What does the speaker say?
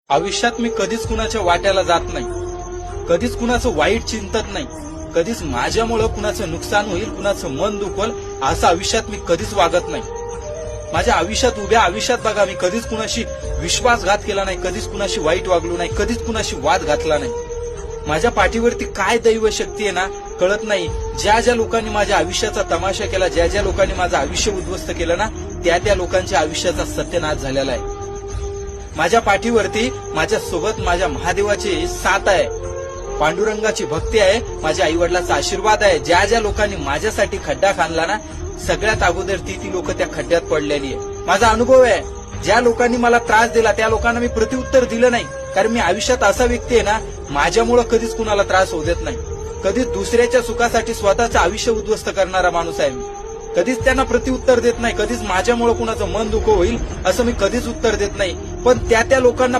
आयुष्यात मी कधीच कुणाच्या वाट्याला जात नाही, कधीच कुणाचं वाईट चिंतत नाही, कधीच माझ्यामुळं कुणाचं नुकसान होईल, कुणाचं मन दुखल असं आयुष्यात मी कधीच वागत नाही. माझ्या आयुष्यात उभ्या आयुष्यात बघा मी कधीच कुणाशी विश्वासघात केला नाही, कधीच कुणाशी वाईट वागलो नाही, कधीच कुणाशी वाद घातला नाही. माझ्या पाठीवरती काय दैव शक्ती आहे ना कळत नाही. ज्या ज्या लोकांनी माझ्या आयुष्याचा तमाशा केला, ज्या ज्या लोकांनी माझं आयुष्य उद्ध्वस्त केलं ना, त्या त्या लोकांच्या आयुष्याचा सत्यनाश झालेला आहे. माझ्या पाठीवरती माझ्या सोबत माझ्या महादेवाची साथ आहे, पांडुरंगाची भक्ती आहे, माझ्या आईवडिलांचा आशीर्वाद आहे. ज्या ज्या लोकांनी माझ्यासाठी खड्डा खाणला ना, सगळ्यात अगोदर ती लोक त्या खड्ड्यात पडलेली आहे. माझा अनुभव आहे, ज्या लोकांनी मला त्रास दिला त्या लोकांना मी प्रत्युत्तर दिलं नाही. कारण मी आयुष्यात असा व्यक्ती आहे ना, माझ्यामुळं कधीच कुणाला त्रास होऊ देत नाही. कधीच दुसऱ्याच्या सुखासाठी स्वतःचं आयुष्य उद्ध्वस्त करणारा माणूस आहे मी. कधीच त्यांना प्रत्युत्तर देत नाही, कधीच माझ्यामुळे कुणाचं मन दुःख होईल असं मी कधीच उत्तर देत नाही. पण त्या लोकांना